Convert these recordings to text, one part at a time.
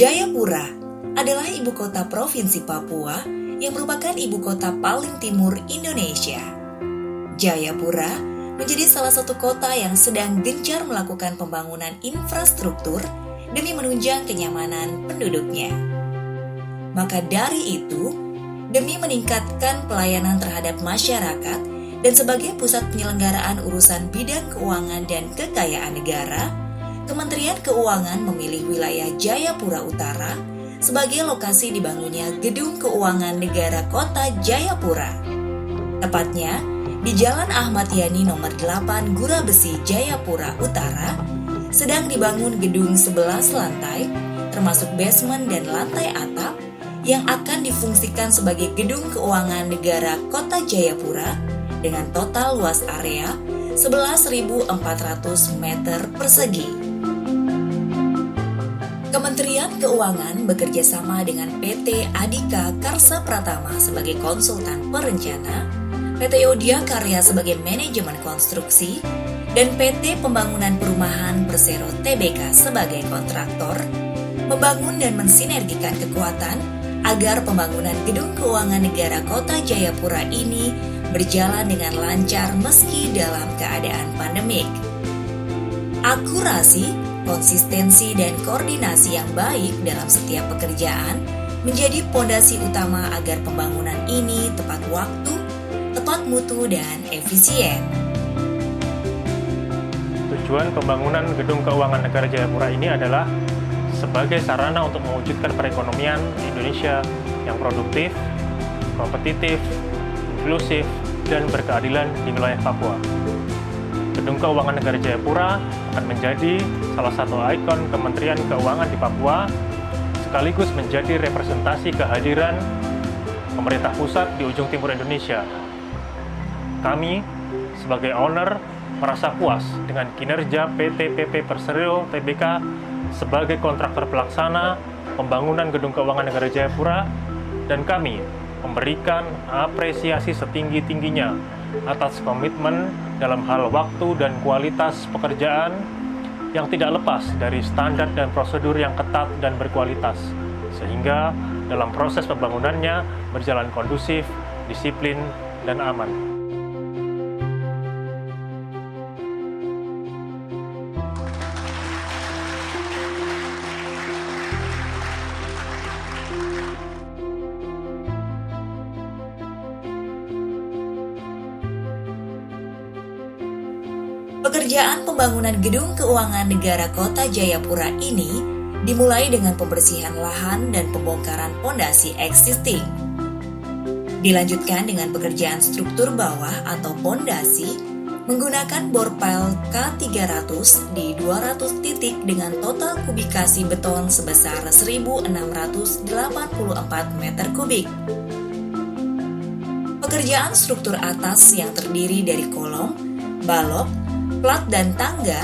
Jayapura adalah ibu kota Provinsi Papua yang merupakan ibu kota paling timur Indonesia. Jayapura menjadi salah satu kota yang sedang gencar melakukan pembangunan infrastruktur demi menunjang kenyamanan penduduknya. Maka dari itu, demi meningkatkan pelayanan terhadap masyarakat dan sebagai pusat penyelenggaraan urusan bidang keuangan dan kekayaan negara, Kementerian Keuangan memilih wilayah Jayapura Utara sebagai lokasi dibangunnya Gedung Keuangan Negara Kota Jayapura. Tepatnya di Jalan Ahmad Yani nomor 8 Gurabesi Jayapura Utara, sedang dibangun gedung 11 lantai, termasuk basement dan lantai atap, yang akan difungsikan sebagai Gedung Keuangan Negara Kota Jayapura dengan total luas area 11.400 meter persegi. Kementerian Keuangan bekerja sama dengan PT Adhika Karsa Pratama sebagai konsultan perencana, PT Yodya Karya sebagai manajemen konstruksi, dan PT Pembangunan Perumahan Persero Tbk sebagai kontraktor, membangun dan mensinergikan kekuatan agar pembangunan Gedung Keuangan Negara Kota Jayapura ini berjalan dengan lancar meski dalam keadaan pandemik. Akurasi, konsistensi, dan koordinasi yang baik dalam setiap pekerjaan menjadi pondasi utama agar pembangunan ini tepat waktu, tepat mutu, dan efisien. Tujuan pembangunan Gedung Keuangan Negara Jayapura ini adalah sebagai sarana untuk mewujudkan perekonomian Indonesia yang produktif, kompetitif, inklusif, dan berkeadilan di wilayah Papua. Gedung Keuangan Negara Jayapura akan menjadi salah satu ikon Kementerian Keuangan di Papua, sekaligus menjadi representasi kehadiran pemerintah pusat di ujung timur Indonesia. Kami, sebagai owner, merasa puas dengan kinerja PT PP Persero Tbk sebagai kontraktor pelaksana pembangunan Gedung Keuangan Negara Jayapura, dan kami memberikan apresiasi setinggi-tingginya atas komitmen dalam hal waktu dan kualitas pekerjaan yang tidak lepas dari standar dan prosedur yang ketat dan berkualitas, sehingga dalam proses pembangunannya berjalan kondusif, disiplin, dan aman. Pekerjaan pembangunan Gedung Keuangan Negara Kota Jayapura ini dimulai dengan pembersihan lahan dan pembongkaran pondasi existing. Dilanjutkan dengan pekerjaan struktur bawah atau pondasi menggunakan bor pile K300 di 200 titik dengan total kubikasi beton sebesar 1.684 meter kubik. Pekerjaan struktur atas yang terdiri dari kolom, balok, plat, dan tangga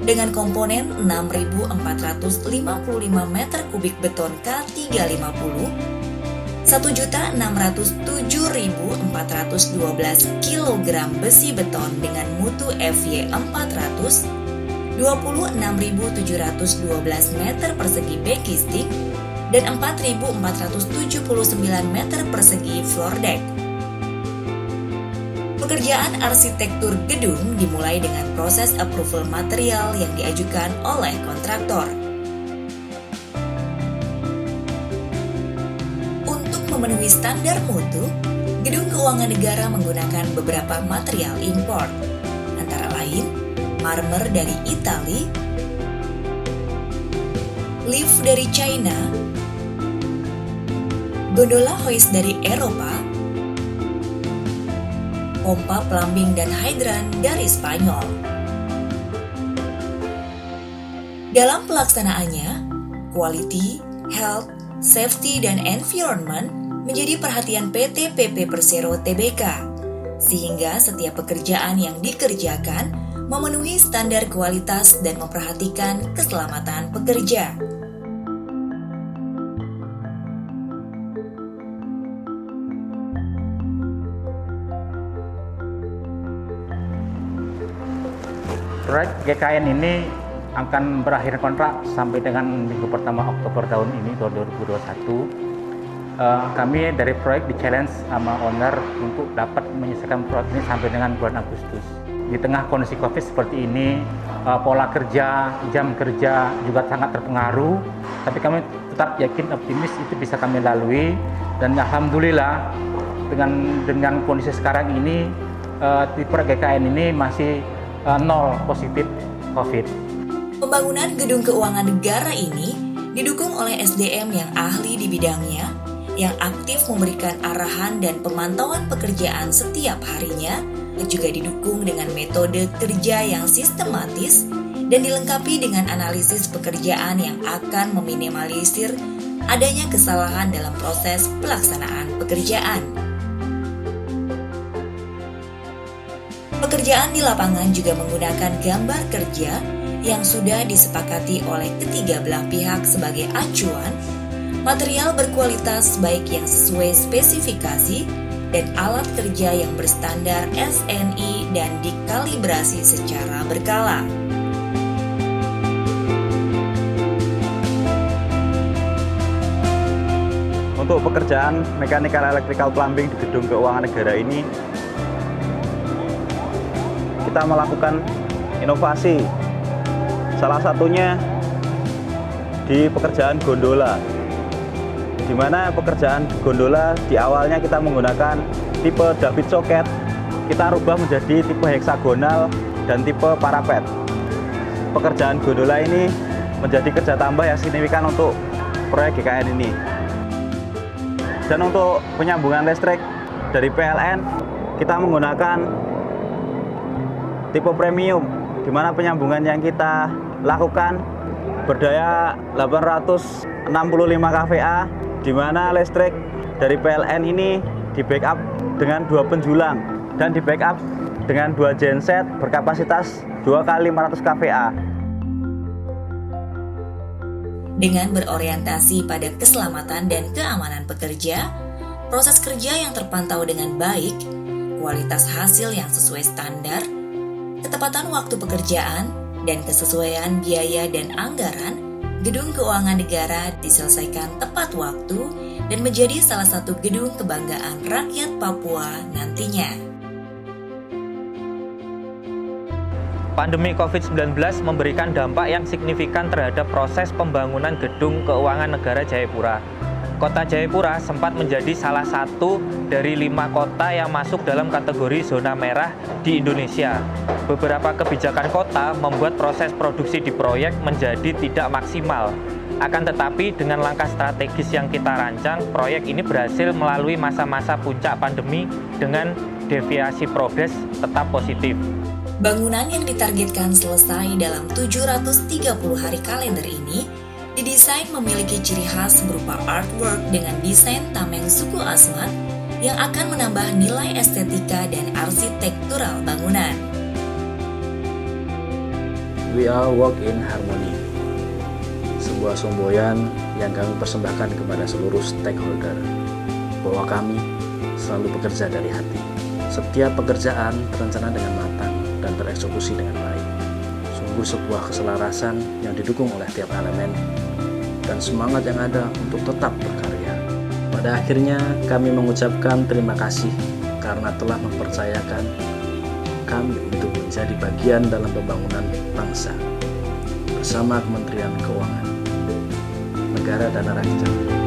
dengan komponen 6.455 meter kubik beton K350, 1.607.412 kg besi beton dengan mutu FY400, 26.712 meter persegi backisting, dan 4.479 meter persegi floor deck. Pekerjaan arsitektur gedung dimulai dengan proses approval material yang diajukan oleh kontraktor. Untuk memenuhi standar mutu, Gedung Keuangan Negara menggunakan beberapa material impor, antara lain marmer dari Italia, lift dari China, gondola hoist dari Eropa, pompa plumbing dan hidran dari Spanyol. Dalam pelaksanaannya, quality, health, safety, dan environment menjadi perhatian PT PP Persero Tbk, sehingga setiap pekerjaan yang dikerjakan memenuhi standar kualitas dan memperhatikan keselamatan pekerja. Proyek GKN ini akan berakhir kontrak sampai dengan minggu pertama Oktober tahun ini, tahun 2021. Kami dari proyek di-challenge sama owner untuk dapat menyelesaikan proyek ini sampai dengan bulan Agustus. Di tengah kondisi COVID seperti ini, pola kerja, jam kerja juga sangat terpengaruh, tapi kami tetap yakin, optimis itu bisa kami lalui. Dan alhamdulillah dengan kondisi sekarang ini, tipe GKN ini masih nol positif COVID. Pembangunan gedung keuangan negara ini didukung oleh SDM yang ahli di bidangnya, yang aktif memberikan arahan dan pemantauan pekerjaan setiap harinya, dan juga didukung dengan metode kerja yang sistematis dan dilengkapi dengan analisis pekerjaan yang akan meminimalisir adanya kesalahan dalam proses pelaksanaan pekerjaan. Pekerjaan di lapangan juga menggunakan gambar kerja yang sudah disepakati oleh ketiga belah pihak sebagai acuan, material berkualitas baik yang sesuai spesifikasi, dan alat kerja yang berstandar SNI dan dikalibrasi secara berkala. Untuk pekerjaan mechanical electrical plumbing di gedung keuangan negara ini, kita melakukan inovasi. Salah satunya di pekerjaan gondola, di mana pekerjaan gondola di awalnya kita menggunakan tipe David socket, kita rubah menjadi tipe heksagonal dan tipe parapet. Pekerjaan gondola ini menjadi kerja tambah yang signifikan untuk proyek GKN ini. Dan untuk penyambungan listrik dari PLN, kita menggunakan tipe premium, di mana penyambungan yang kita lakukan berdaya 865 kVA, di mana listrik dari PLN ini di backup dengan 2 penjulang dan di backup dengan 2 genset berkapasitas 2 kali 500 kVA. Dengan berorientasi pada keselamatan dan keamanan pekerja, proses kerja yang terpantau dengan baik, kualitas hasil yang sesuai standar, ketepatan waktu pekerjaan, dan kesesuaian biaya dan anggaran, gedung keuangan negara diselesaikan tepat waktu dan menjadi salah satu gedung kebanggaan rakyat Papua nantinya. Pandemi COVID-19 memberikan dampak yang signifikan terhadap proses pembangunan gedung keuangan negara Jayapura. Kota Jayapura sempat menjadi salah satu dari 5 kota yang masuk dalam kategori zona merah di Indonesia. Beberapa kebijakan kota membuat proses produksi di proyek menjadi tidak maksimal. Akan tetapi dengan langkah strategis yang kita rancang, proyek ini berhasil melalui masa-masa puncak pandemi dengan deviasi progres tetap positif. Bangunan yang ditargetkan selesai dalam 730 hari kalender ini didesain memiliki ciri khas berupa artwork dengan desain tameng suku Asmat yang akan menambah nilai estetika dan arsitektural bangunan. We all work in harmony. Sebuah semboyan yang kami persembahkan kepada seluruh stakeholder bahwa kami selalu bekerja dari hati. Setiap pekerjaan terencana dengan matang dan tereksekusi dengan baik. Sungguh sebuah keselarasan yang didukung oleh tiap elemen dan semangat yang ada untuk tetap berkarya. Pada akhirnya kami mengucapkan terima kasih karena telah mempercayakan kami untuk menjadi bagian dalam pembangunan bangsa bersama Kementerian Keuangan Negara Dana Rakyat.